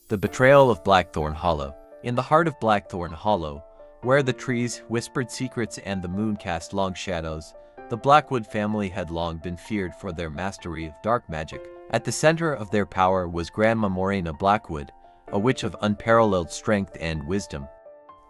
The Betrayal of Blackthorn Hollow. In the heart of Blackthorn Hollow, where the trees whispered secrets and the moon cast long shadows, the Blackwood family had long been feared for their mastery of dark magic. At the center of their power was Grandma Morwenna Blackwood, a witch of unparalleled strength and wisdom.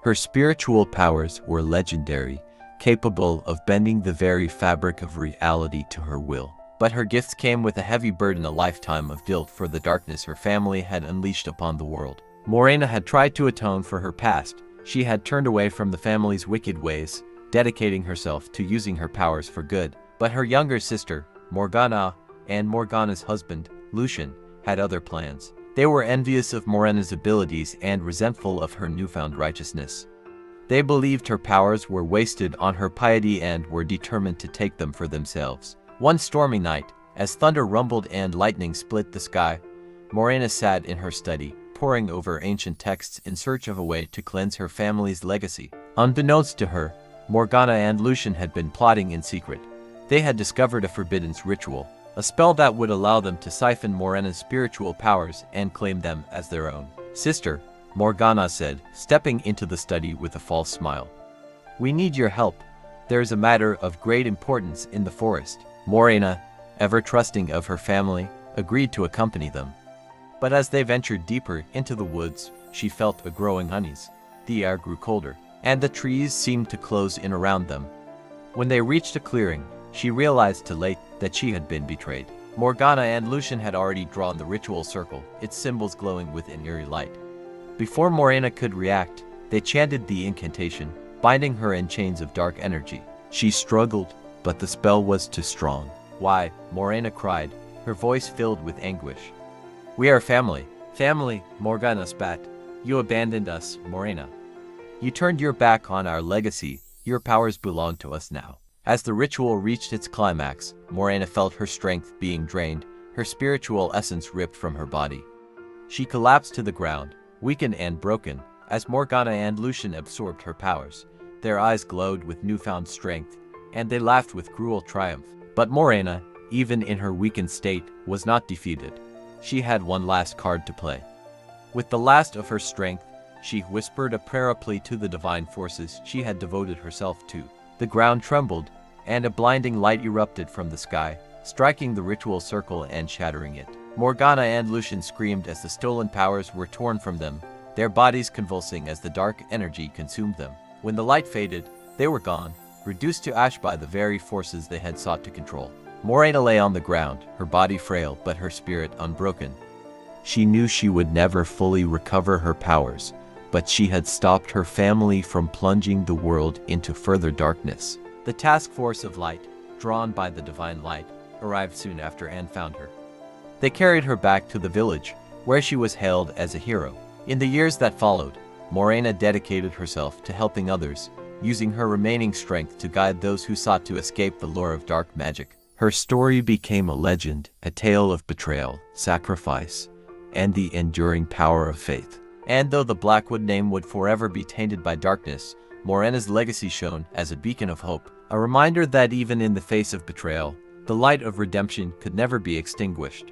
Her spiritual powers were legendary, capable of bending the very fabric of reality to her will. But her gifts came with a heavy burden, a lifetime of guilt for the darkness her family had unleashed upon the world. Morwenna had tried to atone for her past. She had turned away from the family's wicked ways, dedicating herself to using her powers for good. But her younger sister, Morgana, and Morgana's husband, Lucian, had other plans. They were envious of Morwenna's abilities and resentful of her newfound righteousness. They believed her powers were wasted on her piety and were determined to take them for themselves. One stormy night, as thunder rumbled and lightning split the sky, Morwenna sat in her study, poring over ancient texts in search of a way to cleanse her family's legacy. Unbeknownst to her, Morgana and Lucian had been plotting in secret. They had discovered a forbidden ritual, a spell that would allow them to siphon Morwenna's spiritual powers and claim them as their own. "Sister," Morgana said, stepping into the study with a false smile. "We need your help. There is a matter of great importance in the forest." Morwenna, ever trusting of her family, agreed to accompany them. But as they ventured deeper into the woods, she felt a growing unease. The air grew colder, and the trees seemed to close in around them. When they reached a clearing, she realized too late that she had been betrayed. Morgana and Lucian had already drawn the ritual circle, its symbols glowing with an eerie light. Before Morwenna could react, they chanted the incantation, binding her in chains of dark energy. She struggled, but the spell was too strong. "Why?" Morwenna cried, her voice filled with anguish. "We are family." "Family," Morgana spat. "You abandoned us, Morwenna. You turned your back on our legacy. Your powers belong to us now." As the ritual reached its climax, Morwenna felt her strength being drained, her spiritual essence ripped from her body. She collapsed to the ground, weakened and broken, as Morgana and Lucian absorbed her powers. Their eyes glowed with newfound strength, and they laughed with cruel triumph. But Morwenna, even in her weakened state, was not defeated. She had one last card to play. With the last of her strength, she whispered a prayer plea to the divine forces she had devoted herself to. The ground trembled, and a blinding light erupted from the sky, striking the ritual circle and shattering it. Morgana and Lucian screamed as the stolen powers were torn from them, their bodies convulsing as the dark energy consumed them. When the light faded, they were gone, reduced to ash by the very forces they had sought to control. Morwenna lay on the ground, her body frail but her spirit unbroken. She knew she would never fully recover her powers, but she had stopped her family from plunging the world into further darkness. The task force of light, drawn by the divine light, arrived soon after and found her. They carried her back to the village, where she was hailed as a hero. In the years that followed, Morwenna dedicated herself to helping others, using her remaining strength to guide those who sought to escape the lure of dark magic. Her story became a legend, a tale of betrayal, sacrifice, and the enduring power of faith. And though the Blackwood name would forever be tainted by darkness, Morwenna's legacy shone as a beacon of hope, a reminder that even in the face of betrayal, the light of redemption could never be extinguished.